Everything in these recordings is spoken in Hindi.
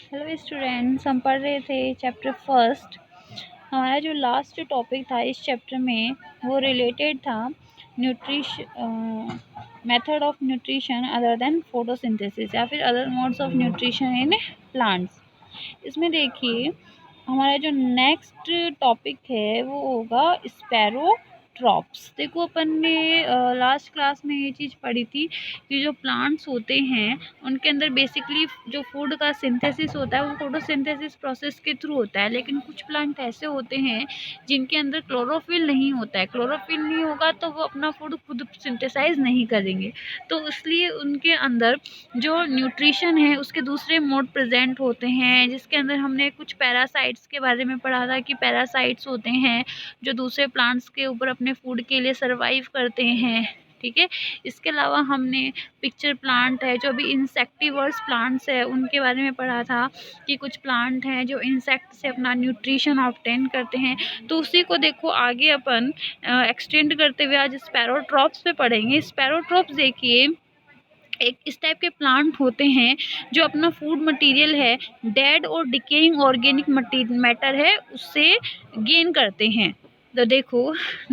हेलो स्टूडेंट्स, हम पढ़ रहे थे चैप्टर फर्स्ट। हमारा जो लास्ट टॉपिक था इस चैप्टर में वो रिलेटेड था nutrition, method of nutrition other than photosynthesis या फिर other modes of nutrition in plants. इसमें देखिए हमारा जो नेक्स्ट टॉपिक है वो होगा स्पैरोट्रॉप्स। देखो अपन ने लास्ट क्लास में ये चीज़ पढ़ी थी कि जो प्लांट्स होते हैं उनके अंदर बेसिकली जो फूड का सिंथेसिस होता है वो फोटोसिंथेसिस प्रोसेस के थ्रू होता है, लेकिन कुछ प्लांट ऐसे होते हैं जिनके अंदर क्लोरोफिल नहीं होता है। क्लोरोफिल नहीं होगा तो वो अपना फूड खुद सिंथेसाइज नहीं करेंगे, तो इसलिए उनके अंदर जो न्यूट्रिशन है उसके दूसरे मोड प्रेजेंट होते हैं, जिसके अंदर हमने कुछ पैरासाइट्स के बारे में पढ़ा था कि पैरासाइट्स होते हैं जो दूसरे प्लांट्स के ऊपर अपने फूड के लिए सर्वाइव करते हैं। ठीक है, इसके अलावा हमने पिक्चर प्लांट है जो भी इंसेक्टिवर्स प्लांट्स है उनके बारे में पढ़ा था कि कुछ प्लांट हैं जो इंसेक्ट से अपना न्यूट्रिशन ऑब्टेन करते हैं। तो उसी को देखो आगे अपन एक्सटेंड करते हुए आज स्पैरोट्रॉप्स पे पढ़ेंगे। स्पैरोट्रॉप्स देखिए एक इस टाइप के प्लांट होते हैं जो अपना फूड मटेरियल है डेड और डिकेइंग ऑर्गेनिक मैटर है उससे गेन करते हैं। तो देखो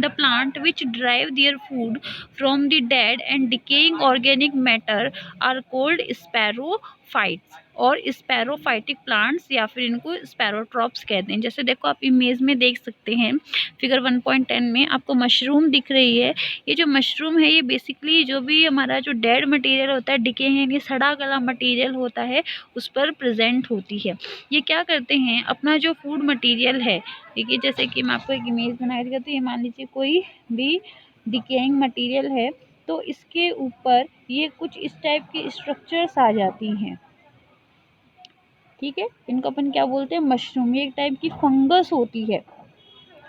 the plant which derive their food from the dead and decaying organic matter are called saprophytes और स्पैरोफाइटिक प्लांट्स या फिर इनको स्पैरोट्रॉप्स कहते हैं। जैसे देखो आप इमेज में देख सकते हैं फिगर 1.10 में आपको मशरूम दिख रही है। ये जो मशरूम है ये बेसिकली जो भी हमारा जो डेड मटेरियल होता है, डिके यानी सड़ा गला मटेरियल होता है, उस पर प्रेजेंट होती है। ये क्या करते हैं अपना जो फूड मटेरियल है, ठीक है, जैसे कि मैं आपको एक इमेज बना रही हूँ, तो ये मान लीजिए कोई भी डिकेइंग मटेरियल है तो इसके ऊपर ये कुछ इस टाइप की स्ट्रक्चर्स आ जाती हैं। ठीक है, इनको अपन क्या बोलते हैं, मशरूम। ये एक टाइप की फंगस होती है।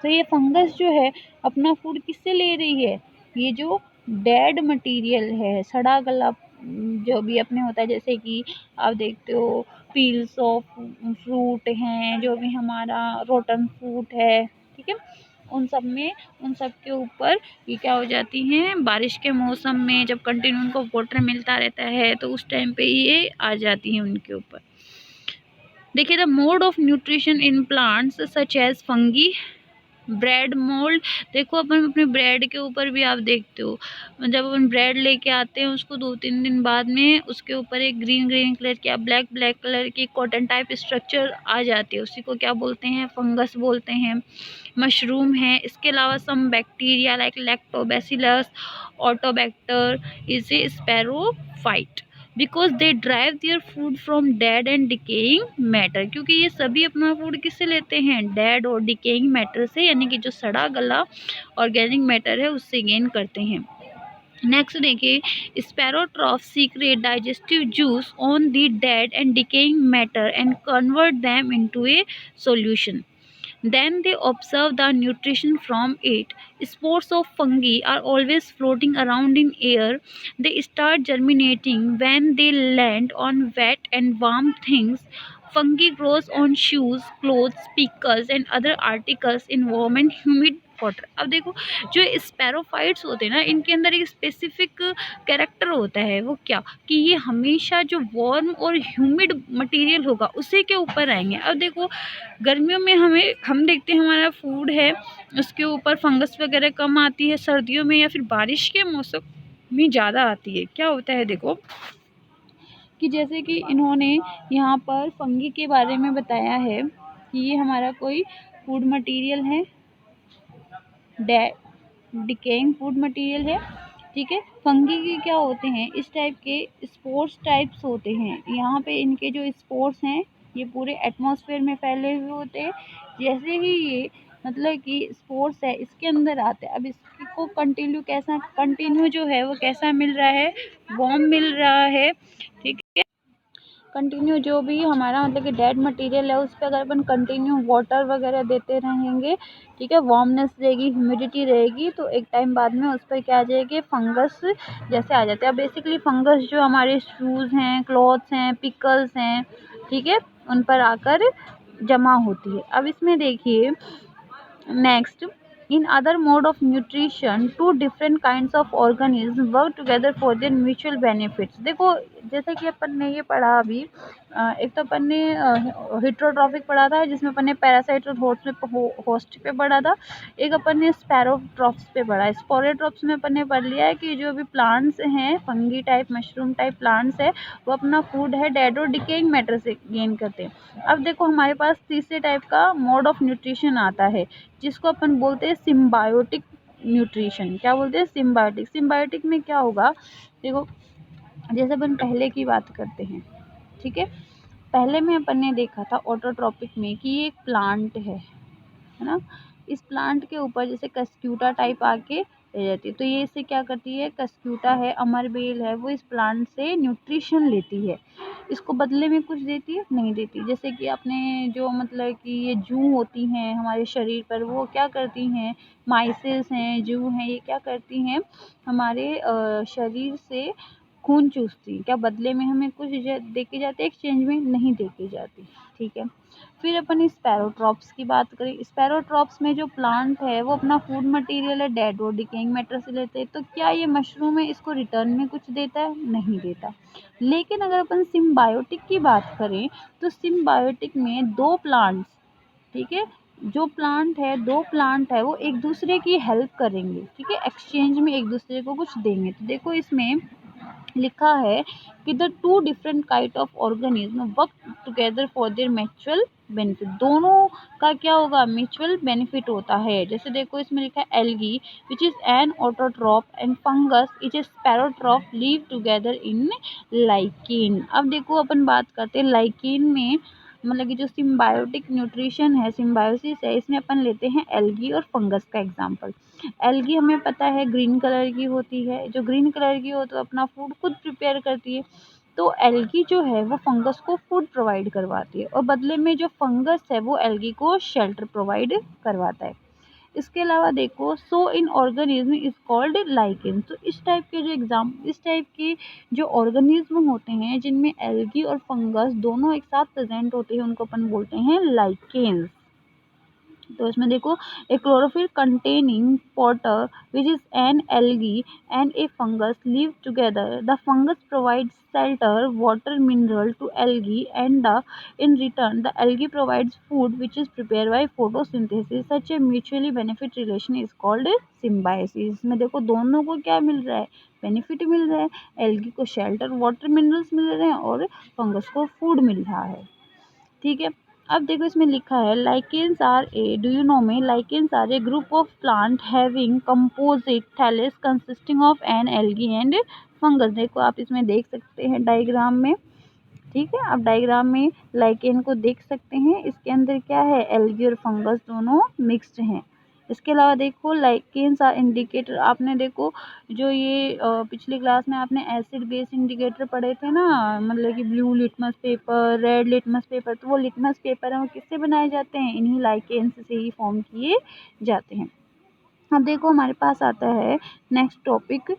तो ये फंगस जो है अपना फूड किससे ले रही है, ये जो डेड मटेरियल है, सड़ा गला जो भी अपने होता है, जैसे कि आप देखते हो पील्स ऑफ फ्रूट हैं, जो भी हमारा रोटन फ्रूट है, ठीक है, उन सब में उन सब के ऊपर ये क्या हो जाती हैं, बारिश के मौसम में जब कंटिन्यू उनको वाटर मिलता रहता है तो उस टाइम पे ये आ जाती हैं उनके ऊपर। देखिए the mode of nutrition in plants such as fungi, bread mould. देखो अपन अपने ब्रेड के ऊपर भी आप देखते हो, जब अपन ब्रेड लेके आते हैं उसको 2-3 दिन बाद में उसके ऊपर एक ग्रीन ग्रीन कलर की या ब्लैक ब्लैक कलर की कॉटन टाइप स्ट्रक्चर आ जाती है, उसी को क्या बोलते हैं, फंगस बोलते हैं। मशरूम है, इसके अलावा some bacteria like lactobacillus azotobacter is a saprophyte because they derive their food from dead and decaying matter. क्योंकि ये सभी अपना फूड किससे लेते हैं, डेड और डिकेइंग मैटर से, यानी कि जो सड़ा गला ऑर्गेनिक मैटर है उससे गेन करते हैं। नेक्स्ट देखिए saprotroph secrete digestive juice on the dead and decaying matter and convert them into a solution. Then they observe the nutrition from it. Spores of fungi are always floating around in air. They start germinating when they land on wet and warm things. Fungi grows on shoes, clothes, pickles and other articles in warm and humid water. अब देखो जो स्पैरोफाइट्स होते हैं ना, इनके अंदर एक स्पेसिफिक कैरेक्टर होता है, वो क्या कि ये हमेशा जो वार्म और ह्यूमिड मटेरियल होगा उसी के ऊपर आएंगे। अब देखो गर्मियों में हम देखते हैं हमारा फूड है उसके ऊपर फंगस वगैरह कम आती है, सर्दियों में या फिर बारिश के मौसम में ज़्यादा आती है। क्या होता है देखो कि जैसे कि इन्होंने यहाँ पर फंगी के बारे में बताया है कि ये हमारा कोई फूड मटेरियल है, डिकेइंग फूड मटेरियल है। ठीक है, फंगी के क्या होते हैं, इस टाइप के स्पोर्स टाइप्स होते हैं। यहाँ पे इनके जो स्पोर्स हैं ये पूरे एटमॉस्फेयर में फैले हुए होते हैं। जैसे ही ये मतलब कि स्पोर्स है इसके अंदर आते हैं, अब इसको कंटिन्यू जो है वो कैसा मिल रहा है, वार्म मिल रहा है। ठीक है, कंटिन्यू जो भी हमारा मतलब कि डेड मटेरियल है उस पर अगर अपन कंटिन्यू वाटर वगैरह देते रहेंगे, ठीक है, वार्मनेस रहेगी, ह्यूमिडिटी रहेगी, तो एक टाइम बाद में उस पर क्या आ जाएगी, फंगस जैसे आ जाते हैं। अब बेसिकली फंगस जो हमारे शूज़ हैं, क्लॉथ्स हैं, पिकल्स हैं, ठीक है, उन पर आकर जमा होती है। अब इसमें देखिए next in other mode of nutrition two different kinds of organisms work together for their mutual benefits। देखो जैसे कि अपन ने ये पढ़ा अभी एक तो अपन ने हिट्रोट्रॉफिक पढ़ा था जिसमें अपन ने पैरासाइट और होस्ट पे पढ़ा था। एक अपन ने स्पैरोट्रॉप्स पे पढ़ा है। स्पोरोट्रॉप्स में अपन ने पढ़ लिया है कि जो भी प्लांट्स हैं, fungi type, mushroom type plants है, वो अपना फूड है डेड और डिकेइंग मैटर से गेन करते हैं। अब देखो हमारे पास तीसरे टाइप का मोड ऑफ न्यूट्रिशन आता है जिसको अपन बोलते हैं सिम्बायोटिक न्यूट्रिशन। क्या बोलते हैं? सिम्बायोटिक। सिम्बायोटिक में क्या होगा, देखो जैसे अपन पहले की बात करते हैं, ठीक है। पहले में अपन ने देखा था ऑटोट्रॉपिक में कि ये एक प्लांट है ना। इस प्लांट के ऊपर जैसे कस्क्यूटा टाइप आके रह जाती है, तो ये इससे क्या करती है, कस्क्यूटा है, अमरबेल है, वो इस प्लांट से न्यूट्रिशन लेती है। इसको बदले में कुछ देती है? नहीं देती। जैसे कि अपने जो मतलब कि ये जू होती हैं हमारे शरीर पर, वो क्या करती हैं, माइसेस हैं, जू हैं, ये क्या करती हैं, हमारे शरीर से खून चूसती। क्या बदले में हमें कुछ दे के जाती है? एक्सचेंज में नहीं दे के जाती, ठीक है। फिर अपन स्पैरोट्रॉप्स की बात करें। स्पैरोट्रॉप्स में जो प्लांट है वो अपना फूड मटेरियल है डेड और डिकेइंग मैटर से लेते हैं। तो क्या ये मशरूम है, इसको रिटर्न में कुछ देता है? नहीं देता। लेकिन अगर अपन सिम्बायोटिक की बात करें तो सिम्बायोटिक में दो प्लांट्स, ठीक है, जो प्लांट है, दो प्लांट है, वो एक दूसरे की हेल्प करेंगे, ठीक है, एक्सचेंज में एक दूसरे को कुछ देंगे। तो देखो इसमें लिखा है कि the two different kind of organism work together for their mutual benefit. दोनों का क्या होगा? म्यूचुअल बेनिफिट होता है। जैसे देखो इसमें लिखा है algae which is an autotroph and fungus is a saprotroph live together in lichen. अब देखो अपन बात करते हैं लाइकेन में, मतलब कि जो सिम्बायोटिक न्यूट्रिशन है, सिम्बायोसिस है, इसमें अपन लेते हैं एल्गी और फंगस का एग्जाम्पल। एल्गी हमें पता है ग्रीन कलर की होती है, जो ग्रीन कलर की हो तो अपना फूड खुद प्रिपेयर करती है। तो एल्गी जो है वो फंगस को फूड प्रोवाइड करवाती है और बदले में जो फंगस है वो एल्गी को शेल्टर प्रोवाइड करवाता है। इसके अलावा देखो so in organism is called lichen. तो इस टाइप के जो ऑर्गेनिज्म होते हैं जिनमें एल्गी और फंगस दोनों एक साथ प्रेजेंट होते हैं उनको अपन बोलते हैं लाइकेन्स। तो इसमें देखो A chlorophyll containing Potter which is N algae and A fungus live together. The fungus provides shelter, water, mineral to algae, and in return the algae provides food which is prepared by photosynthesis. Such a mutually benefit relation is called symbiosis। में देखो दोनों को क्या मिल रहा है? बेनिफिट मिल रहा है। एल्गी को शेल्टर, वाटर, मिनरल्स मिल रहे हैं और फंगस को फूड मिल रहा है, ठीक है। अब देखो इसमें लिखा है lichens are a, do you know में, lichens are a group of plant having composite thallus consisting of an algae and fungus. देखो आप इसमें देख सकते हैं डायग्राम में, ठीक है, आप डायग्राम में लाइकेन को देख सकते हैं। इसके अंदर क्या है? एल्गी और फंगस दोनों मिक्स्ड हैं। इसके अलावा देखो लाइकेन्स आर इंडिकेटर। आपने देखो जो ये पिछली क्लास में आपने एसिड बेस इंडिकेटर पढ़े थे ना, मतलब कि blue litmus paper, red litmus paper, तो वो लिटमस पेपर है वो किससे बनाए जाते हैं? इन्हीं लाइकेन्स से ही फॉर्म किए जाते हैं। अब देखो हमारे पास आता है next topic,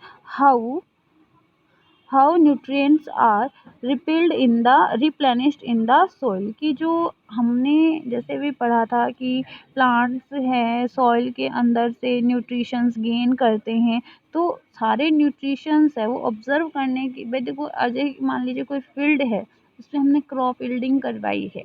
how nutrients are replenished in the soil. की जो हमने जैसे भी पढ़ा था कि प्लांट्स हैं सॉइल के अंदर से न्यूट्रिशंस गेन करते हैं, तो सारे न्यूट्रिशंस है वो ऑब्जर्व करने की, भाई देखो अजय मान लीजिए कोई फील्ड है उसमें हमने क्रॉप यील्डिंग करवाई है,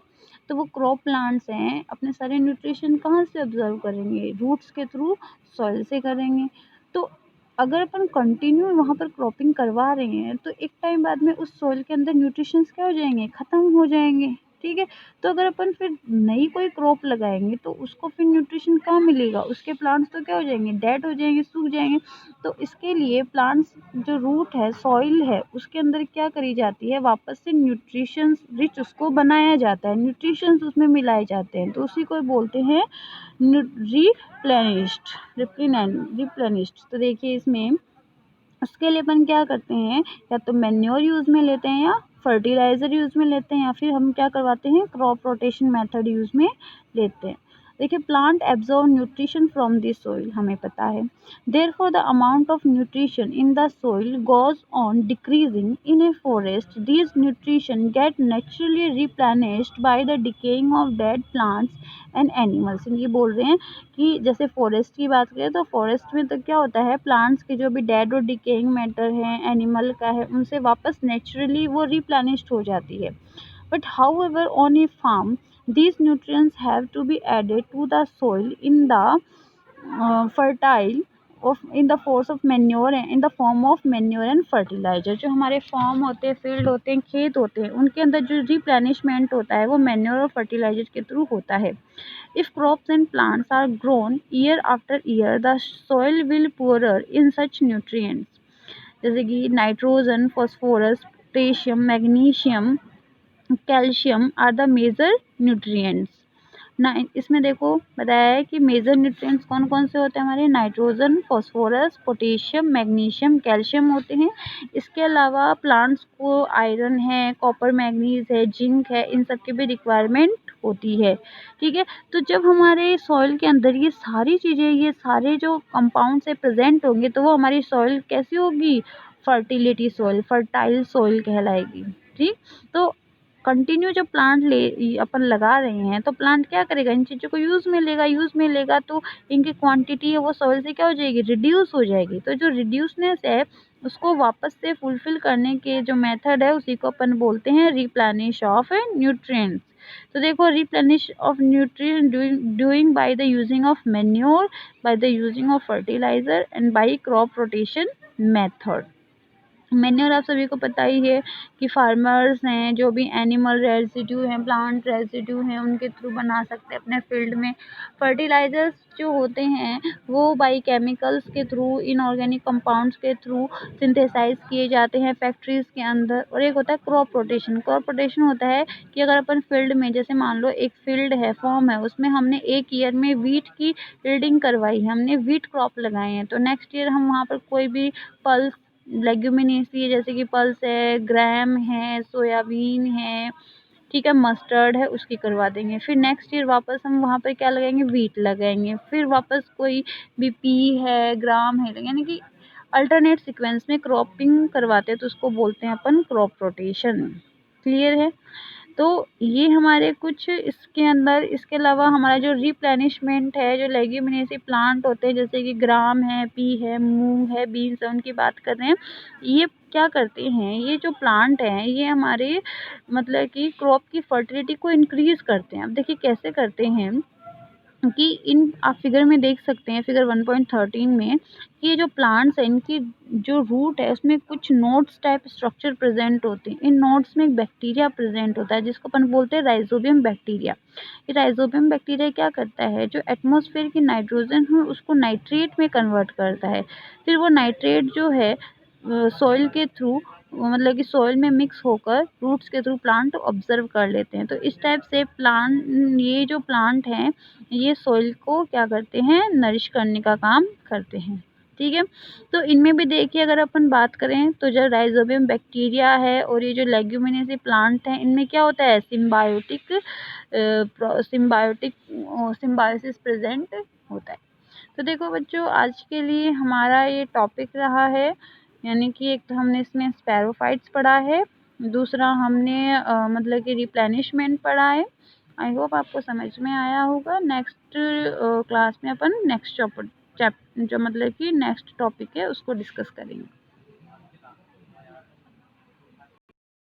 तो वो क्रॉप प्लांट्स हैं अपने सारे न्यूट्रिशन कहाँ से ऑब्जर्व करेंगे? रूट्स के थ्रू, सॉइल से करेंगे। तो अगर अपन कंटिन्यू वहाँ पर क्रॉपिंग करवा रहे हैं तो एक टाइम बाद में उस सॉइल के अंदर न्यूट्रिशंस क्या हो जाएंगे? ख़त्म हो जाएंगे, ठीक है। तो अगर अपन फिर नई कोई क्रॉप लगाएंगे तो उसको फिर न्यूट्रिशन कहाँ मिलेगा? उसके प्लांट्स तो क्या हो जाएंगे? डेड हो जाएंगे, सूख जाएंगे। तो इसके लिए प्लांट्स जो रूट है, सॉइल है, उसके अंदर क्या करी जाती है? वापस से न्यूट्रिशंस रिच उसको बनाया जाता है, न्यूट्रिशंस उसमें मिलाए जाते हैं, तो उसी को बोलते हैं रिप्लेनिश्ड। तो देखिए इसमें उसके लिए अपन क्या करते हैं, या तो मैन्योर यूज़ में लेते हैं या फर्टिलाइज़र यूज़ में लेते हैं, या फिर हम क्या करवाते हैं? क्रॉप रोटेशन मेथड यूज़ में लेते हैं। देखिए plant absorb nutrition from the soil, हमें पता है। Therefore the amount of nutrition in the soil goes on decreasing in a forest. These nutrition get naturally replenished by the decaying of dead plants and animals. ये बोल रहे हैं कि जैसे फॉरेस्ट की बात करें तो फॉरेस्ट में तो क्या होता है, प्लांट्स के जो भी डेड और डिकेइंग मैटर हैं, एनिमल का है, उनसे वापस नेचुरली वो रिप्लेनिश्ड हो जाती है। But however, on a farm, these nutrients have to be added to the soil in the fertile of in the force of manure in the form of manure and fertilizer. जो हमारे फॉर्म होते हैं, फील्ड होते हैं, खेत होते हैं, उनके अंदर जो रिप्लेनिशमेंट होता है वो मैन्योर और फर्टिलाइजर के थ्रू होता है. If crops and plants are grown year after year, the soil will poorer in such nutrients. जैसे कि nitrogen, phosphorus, potassium, magnesium, calcium are the major nutrients ना. इसमें देखो बताया है कि मेजर न्यूट्रिएंट्स कौन कौन से होते हैं हमारे. Nitrogen, phosphorus, potassium, magnesium, calcium होते हैं. इसके अलावा प्लांट्स को आयरन है, कॉपर, मैग्नीज है, जिंक है, इन सब की भी रिक्वायरमेंट होती है. ठीक है. तो जब हमारे सॉइल के अंदर ये सारी चीज़ें, ये सारे जो कंपाउंड से प्रेजेंट होंगे तो वो हमारी सॉइल कैसी होगी. फर्टिलिटी सॉइल, फर्टाइल सॉइल कहलाएगी. ठीक. तो कंटिन्यू जब प्लांट अपन लगा रहे हैं तो प्लांट क्या करेगा, इन चीज़ों को यूज़ में लेगा तो इनकी क्वांटिटी है वो सॉइल से क्या हो जाएगी, रिड्यूस हो जाएगी. तो जो रिड्यूसनेस है उसको वापस से फुलफिल करने के जो मेथड है उसी को अपन बोलते हैं रिप्लेनिश ऑफ न्यूट्रिएंट्स. तो देखो replenish of nutrient doing by the using of manure, by the using of fertiliser and by crop rotation method. Manure आप सभी को पता ही है कि फार्मर्स हैं जो भी एनिमल रेसिड्यू हैं, प्लांट रेसिड्यू हैं, उनके थ्रू बना सकते हैं अपने फील्ड में. फर्टिलाइजर्स जो होते हैं वो बाई केमिकल्स के थ्रू, इनऑर्गेनिक कंपाउंड्स के थ्रू सिंथेसाइज किए जाते हैं फैक्ट्रीज के अंदर. और एक होता है क्रॉप रोटेशन. क्रॉप रोटेशन होता है कि अगर अपन फील्ड में, जैसे मान लो एक फील्ड है, फॉर्म है, उसमें हमने एक ईयर में वीट की यील्डिंग करवाई है, हमने वीट क्रॉप लगाए हैं, तो नेक्स्ट ईयर हम वहाँ पर कोई भी पल्स लेग्यूमिनेसी जैसे कि पल्स है, ग्राम है, सोयाबीन है, ठीक है, मस्टर्ड है, उसकी करवा देंगे. फिर नेक्स्ट ईयर वापस हम वहाँ पर क्या लगाएंगे, वीट लगाएंगे. फिर वापस कोई बीपी है, ग्राम है, यानी कि अल्टरनेट सीक्वेंस में क्रॉपिंग करवाते हैं तो उसको बोलते हैं अपन क्रॉप रोटेशन. क्लियर है. तो ये हमारे कुछ इसके अंदर, इसके अलावा हमारा जो रिप्लेनिशमेंट है, जो लेग्यूमिनेसी प्लांट होते हैं जैसे कि ग्राम है, पी है, मूंग है, बीन्स है, उनकी बात कर रहे हैं. ये क्या करते हैं, ये जो प्लांट हैं ये हमारे मतलब कि क्रॉप की फर्टिलिटी को इंक्रीज करते हैं. अब देखिए कैसे करते हैं कि इन आप फिगर में देख सकते हैं, फिगर 1.13 में, कि ये जो प्लांट्स हैं इनकी जो रूट है उसमें कुछ नोड्स टाइप स्ट्रक्चर प्रेजेंट होते हैं. इन नोड्स में एक बैक्टीरिया प्रेजेंट होता है जिसको अपन बोलते हैं राइजोबियम बैक्टीरिया. ये राइजोबियम बैक्टीरिया क्या करता है, जो एटमॉस्फेयर की नाइट्रोजन है उसको नाइट्रेट में कन्वर्ट करता है. फिर वो नाइट्रेट जो है सॉइल के थ्रू, मतलब कि सॉइल में मिक्स होकर रूट्स के थ्रू प्लांट ऑब्जर्व कर लेते हैं. तो इस टाइप से प्लांट, ये जो प्लांट हैं ये सॉइल को क्या करते हैं, नरिश करने का काम करते हैं. ठीक है. तो इनमें भी देखिए अगर अपन बात करें तो जो राइजोबियम बैक्टीरिया है और ये जो लेग्यूमिनेसी प्लांट हैं इनमें क्या होता है, सिम्बायोसिस प्रेजेंट होता है. तो देखो बच्चों आज के लिए हमारा ये टॉपिक रहा है, यानी कि एक तो हमने इसमें स्पैरोफाइट्स पढ़ा है, दूसरा हमने मतलब कि रिप्लेनिशमेंट पढ़ा है. आई होप आपको समझ में आया होगा. नेक्स्ट क्लास में अपन नेक्स्ट जो मतलब कि नेक्स्ट टॉपिक है उसको डिस्कस करेंगे.